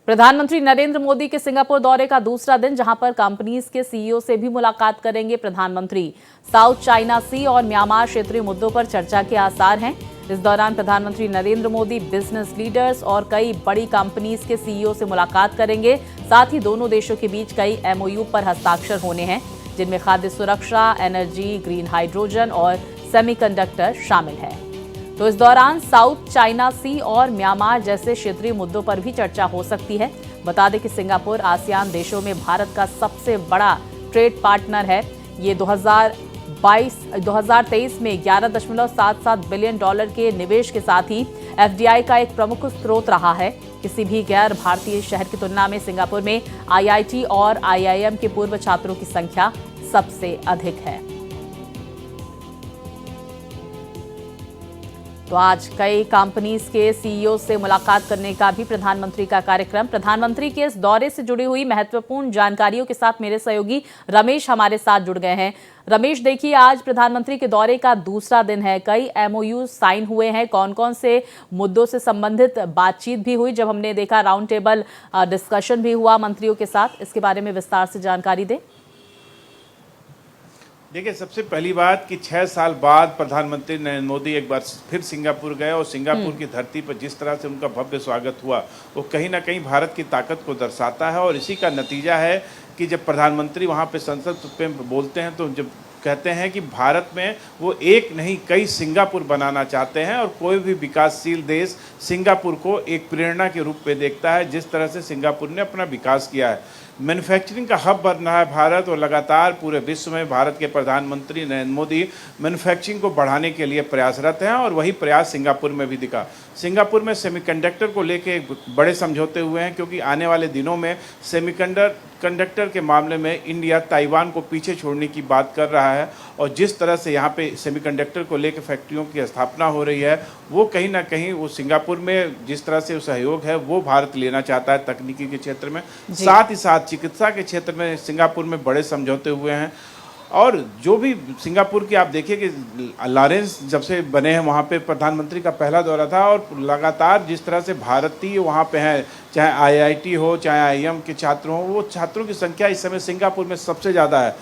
प्रधानमंत्री नरेंद्र मोदी के सिंगापुर दौरे का दूसरा दिन, जहां पर कंपनीज के सीईओ से भी मुलाकात करेंगे प्रधानमंत्री। साउथ चाइना सी और म्यांमार क्षेत्रीय मुद्दों पर चर्चा के आसार हैं। इस दौरान प्रधानमंत्री नरेंद्र मोदी बिजनेस लीडर्स और कई बड़ी कंपनीज के सीईओ से मुलाकात करेंगे। साथ ही दोनों देशों के बीच कई एमओयू पर हस्ताक्षर होने हैं, जिनमें खाद्य सुरक्षा, एनर्जी, ग्रीन हाइड्रोजन और सेमीकंडक्टर शामिल है। तो इस दौरान साउथ चाइना सी और म्यांमार जैसे क्षेत्रीय मुद्दों पर भी चर्चा हो सकती है। बता दें कि सिंगापुर आसियान देशों में भारत का सबसे बड़ा ट्रेड पार्टनर है। ये 2023 में $11.77 बिलियन के निवेश के साथ ही एफडीआई का एक प्रमुख स्रोत रहा है। किसी भी गैर भारतीय शहर की तुलना में सिंगापुर में आईआईटी और आईआईएम के पूर्व छात्रों की संख्या सबसे अधिक है। तो आज कई कंपनीज के सीईओ से मुलाकात करने का भी प्रधानमंत्री का कार्यक्रम। प्रधानमंत्री के इस दौरे से जुड़ी हुई महत्वपूर्ण जानकारियों के साथ मेरे सहयोगी रमेश हमारे साथ जुड़ गए हैं। रमेश, देखिए, आज प्रधानमंत्री के दौरे का दूसरा दिन है। कई एमओयू साइन हुए हैं। कौन कौन से मुद्दों से संबंधित बातचीत भी हुई? जब हमने देखा राउंड टेबल डिस्कशन भी हुआ मंत्रियों के साथ, इसके बारे में विस्तार से जानकारी दें। देखिए, सबसे पहली बात कि 6 साल बाद प्रधानमंत्री नरेंद्र मोदी एक बार फिर सिंगापुर गए और सिंगापुर की धरती पर जिस तरह से उनका भव्य स्वागत हुआ, वो कहीं ना कहीं भारत की ताकत को दर्शाता है। और इसी का नतीजा है कि जब प्रधानमंत्री वहाँ पे संसद पे बोलते हैं तो जब कहते हैं कि भारत में वो एक नहीं कई सिंगापुर बनाना चाहते हैं और कोई भी विकासशील देश सिंगापुर को एक प्रेरणा के रूप में देखता है। जिस तरह से सिंगापुर ने अपना विकास किया है, मैन्युफैक्चरिंग का हब बन रहा है भारत, और लगातार पूरे विश्व में भारत के प्रधानमंत्री नरेंद्र मोदी मैन्युफैक्चरिंग को बढ़ाने के लिए प्रयासरत हैं और वही प्रयास सिंगापुर में भी दिखा। सिंगापुर में सेमीकंडक्टर को लेके बड़े समझौते हुए हैं, क्योंकि आने वाले दिनों में सेमीकंडक्टर के मामले में इंडिया ताइवान को पीछे छोड़ने की बात कर रहा है। और जिस तरह से यहाँ पे सेमीकंडक्टर को लेकर फैक्ट्रियों की स्थापना हो रही है, वो कहीं ना कहीं वो सिंगापुर में जिस तरह से सहयोग है वो भारत लेना चाहता है तकनीकी के क्षेत्र में। साथ ही साथ चिकित्सा के क्षेत्र में सिंगापुर में बड़े समझौते हुए हैं। और जो भी सिंगापुर की आप देखिए कि लॉरेंस जब से बने हैं वहाँ पे प्रधानमंत्री का पहला दौरा था, और लगातार जिस तरह से भारतीय वहाँ पे हैं, चाहे आईआईटी हो चाहे आईआईएम के छात्र हों, वो छात्रों की संख्या इस समय सिंगापुर में सबसे ज़्यादा है।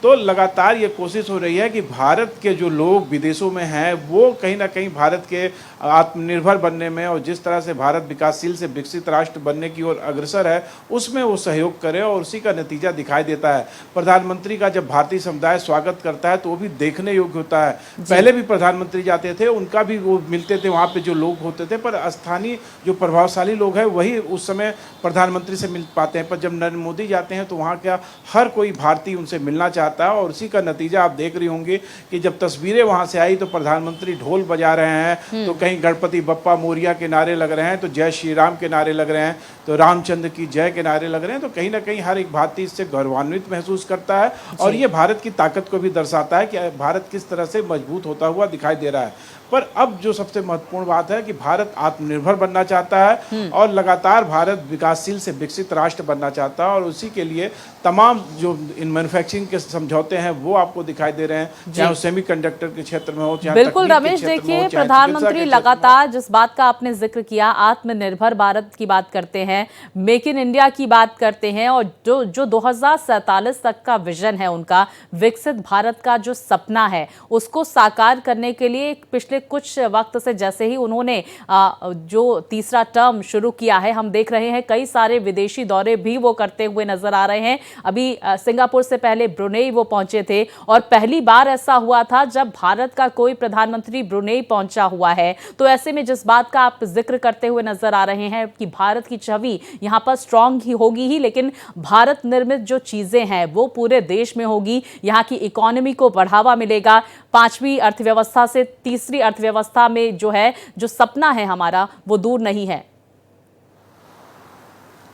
तो लगातार ये कोशिश हो रही है कि भारत के जो लोग विदेशों में हैं वो कहीं ना कहीं भारत के आत्मनिर्भर बनने में और जिस तरह से भारत विकासशील से विकसित राष्ट्र बनने की ओर अग्रसर है उसमें वो सहयोग करें, और उसी का नतीजा दिखाई देता है। प्रधानमंत्री का जब भारतीय समुदाय स्वागत करता है तो वो भी देखने योग्य होता है। पहले भी प्रधानमंत्री जाते थे, उनका भी वो मिलते थे, वहाँ पर जो लोग होते थे, पर स्थानीय जो प्रभावशाली लोग हैं वही उस समय प्रधानमंत्री से मिल पाते हैं। पर जब नरेंद्र मोदी जाते हैं तो वहाँ का हर कोई भारतीय उनसे मिलना चाहता है। और उसी का नतीजा आप देख रही होंगी कि जब तस्वीरें वहां से आई तो प्रधानमंत्री ढोल बजा रहे हैं, तो कहीं गणपति बप्पा मोरिया के नारे लग रहे हैं, तो जय श्री राम के नारे लग रहे हैं, तो रामचंद्र की जय के नारे लग रहे हैं। तो कहीं ना कहीं हर एक भारतीय इससे गौरवान्वित महसूस करता है और ये भारत की ताकत को भी दर्शाता है कि भारत किस तरह से मजबूत होता हुआ दिखाई दे रहा है। पर अब जो सबसे महत्वपूर्ण बात है कि भारत आत्मनिर्भर बनना चाहता है और लगातार भारत विकासशील से विकसित राष्ट्र बनना चाहता है, और उसी के लिए तमाम जो इन मैन्युफैक्चरिंग के समझौते हैं वो आपको दिखाई दे रहे हैं, चाहे वो सेमीकंडक्टर के क्षेत्र में हो, चाहे बिल्कुल रमेश, देखिए, प्रधानमंत्री लगातार जिस बात का आपने जिक्र किया, आत्मनिर्भर भारत की बात करते हैं, मेक इन इंडिया की बात करते हैं, और जो 2047 तक का विजन है उनका, विकसित भारत का जो सपना है उसको साकार करने के लिए पिछले कुछ वक्त से जैसे ही उन्होंने जो तीसरा टर्म शुरू किया है, हम देख रहे हैं कई सारे विदेशी दौरे भी वो करते हुए नजर आ रहे हैं। अभी सिंगापुर से पहले ब्रुनेई वो पहुंचे थे, और पहली बार ऐसा हुआ था जब भारत का कोई प्रधानमंत्री ब्रुनेई पहुंचा हुआ है। तो ऐसे में जिस बात का आप जिक्र करते हुए नजर आ रहे हैं कि भारत की छवि यहां पर स्ट्रांग ही होगी ही, लेकिन भारत निर्मित जो चीजें हैं वो पूरे देश में होगी, यहां की इकोनॉमी को बढ़ावा मिलेगा, 5वीं अर्थव्यवस्था से तीसरी अर्थव्यवस्था में जो सपना है हमारा वो दूर नहीं है।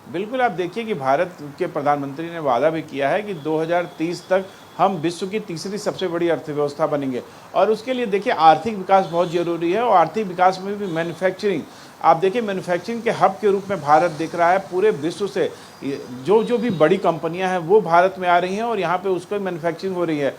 बिल्कुल, आप देखिए कि भारत के प्रधानमंत्री ने वादा भी किया है कि 2030 तक हम विश्व की तीसरी सबसे बड़ी अर्थव्यवस्था बनेंगे। और उसके लिए देखिए आर्थिक विकास बहुत जरूरी है, और आर्थिक विकास में भी मैन्युफैक्चरिंग आप देखिए मैन्युफैक्चरिंग के हब के रूप में भारत दिख रहा है। पूरे विश्व से जो भी बड़ी कंपनियां हैं वो भारत में आ रही हैं और यहाँ पे उसको मैन्युफैक्चरिंग हो रही है।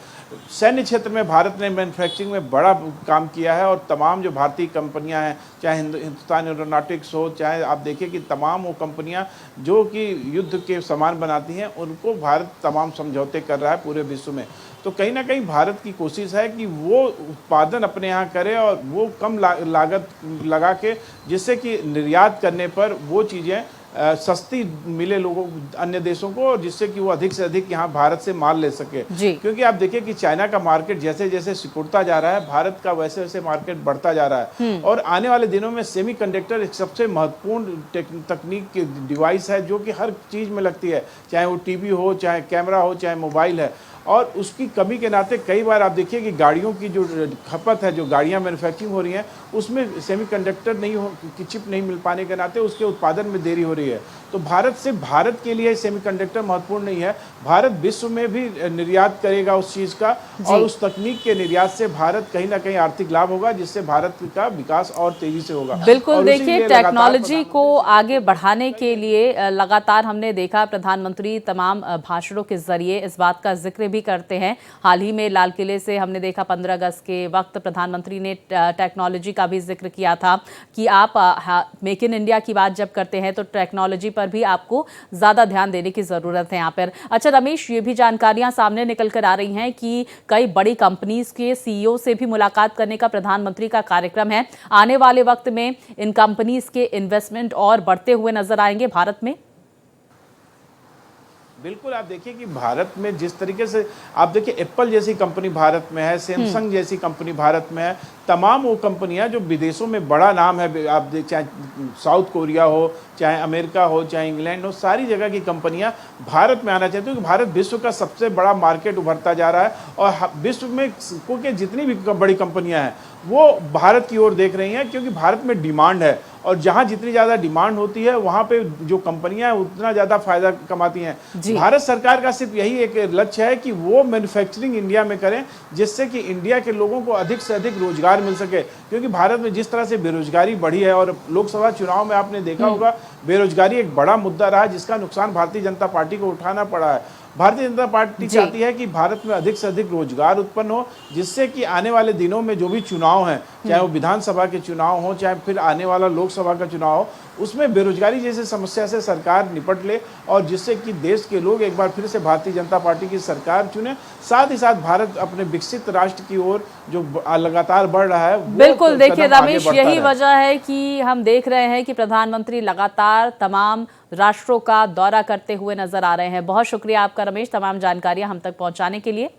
सैन्य क्षेत्र में भारत ने मैन्युफैक्चरिंग में बड़ा काम किया है और तमाम जो भारतीय कंपनियां हैं, चाहे हिंदुस्तान एरोनॉटिक्स हो, चाहे आप देखिए कि तमाम वो कंपनियां जो कि युद्ध के सामान बनाती हैं, उनको भारत तमाम समझौते कर रहा है पूरे विश्व में। तो कहीं ना कहीं भारत की कोशिश है कि वो उत्पादन अपने यहाँ करे और वो कम लागत लगा के, जिससे कि निर्यात करने पर वो चीज़ें सस्ती मिले लोगों अन्य देशों को, और जिससे कि वो अधिक से अधिक यहाँ भारत से माल ले सके। क्योंकि आप देखिए कि चाइना का मार्केट जैसे जैसे सिकुड़ता जा रहा है, भारत का वैसे वैसे मार्केट बढ़ता जा रहा है। और आने वाले दिनों में सेमीकंडक्टर एक सबसे महत्वपूर्ण तकनीक की डिवाइस है जो कि हर चीज़ में लगती है, चाहे वो टीवी हो, चाहे कैमरा हो, चाहे मोबाइल है। और उसकी कमी के नाते कई बार आप देखिए कि गाड़ियों की जो खपत है, जो गाड़ियां मैन्युफैक्चरिंग हो रही हैं, उसमें सेमीकंडक्टर की चिप नहीं मिल पाने के नाते उसके उत्पादन में देरी हो रही है। तो भारत के लिए सेमीकंडक्टर महत्वपूर्ण नहीं है, भारत विश्व में भी निर्यात करेगा उस चीज़ का, और उस तकनीक के निर्यात से भारत कहीं ना कहीं आर्थिक लाभ होगा, जिससे भारत का विकास और तेजी से होगा। बिल्कुल, देखिए टेक्नोलॉजी को आगे बढ़ाने के लिए लगातार हमने देखा प्रधानमंत्री तमाम भाषणों के जरिए इस बात का जिक्र भी करते हैं। हाल ही में लाल किले से हमने देखा 15 अगस्त के वक्त प्रधानमंत्री ने टेक्नोलॉजी का भी जिक्र किया था कि आप मेक इन इंडिया की बात जब करते हैं तो टेक्नोलॉजी पर भी आपको ज्यादा ध्यान देने की जरूरत है यहाँ पर। अच्छा रमेश, ये भी जानकारियां सामने निकल कर आ रही हैं कि कई बड़ी कंपनीज के सीईओ से भी मुलाकात करने का प्रधानमंत्री का कार्यक्रम है। आने वाले वक्त में इन कंपनीज के इन्वेस्टमेंट और बढ़ते हुए नजर आएंगे भारत में। बिल्कुल, आप देखिए कि भारत में जिस तरीके से आप देखिए एप्पल जैसी कंपनी भारत में है, सैमसंग जैसी कंपनी भारत में है, तमाम वो कंपनियां जो विदेशों में बड़ा नाम है, आप देख चाहे साउथ कोरिया हो, चाहे अमेरिका हो, चाहे इंग्लैंड हो, सारी जगह की कंपनियां भारत में आना चाहती हैं, क्योंकि भारत विश्व का सबसे बड़ा मार्केट उभरता जा रहा है और विश्व में क्योंकि जितनी भी बड़ी कंपनियां हैं वो भारत की ओर देख रही हैं, क्योंकि भारत में डिमांड है और जहां जितनी ज़्यादा डिमांड होती है वहां पे जो कंपनियां हैं उतना ज़्यादा फायदा कमाती हैं। भारत सरकार का सिर्फ यही एक लक्ष्य है कि वो मैन्युफैक्चरिंग इंडिया में करें, जिससे कि इंडिया के लोगों को अधिक से अधिक रोजगार मिल सके, क्योंकि भारत में जिस तरह से बेरोजगारी बढ़ी है और लोकसभा चुनाव में आपने देखा होगा बेरोजगारी एक बड़ा मुद्दा रहा है, जिसका नुकसान भारतीय जनता पार्टी को उठाना पड़ा है। भारतीय जनता पार्टी चाहती है कि भारत में अधिक से अधिक रोजगार उत्पन्न हो, जिससे कि आने वाले दिनों में जो भी चुनाव हैं, चाहे वो विधानसभा के चुनाव हो, चाहे फिर आने वाला लोकसभा का चुनाव हो, उसमें बेरोजगारी जैसी समस्या से सरकार निपट ले और जिससे कि देश के लोग एक बार फिर से भारतीय जनता पार्टी की सरकार चुने। साथ ही साथ भारत अपने विकसित राष्ट्र की ओर जो लगातार बढ़ रहा है। बिल्कुल, देखिए रमेश, यही वजह है कि हम देख रहे हैं कि प्रधानमंत्री लगातार तमाम राष्ट्रों का दौरा करते हुए नजर आ रहे हैं। बहुत शुक्रिया आपका रमेश, तमाम जानकारियां हम तक पहुंचाने के लिए।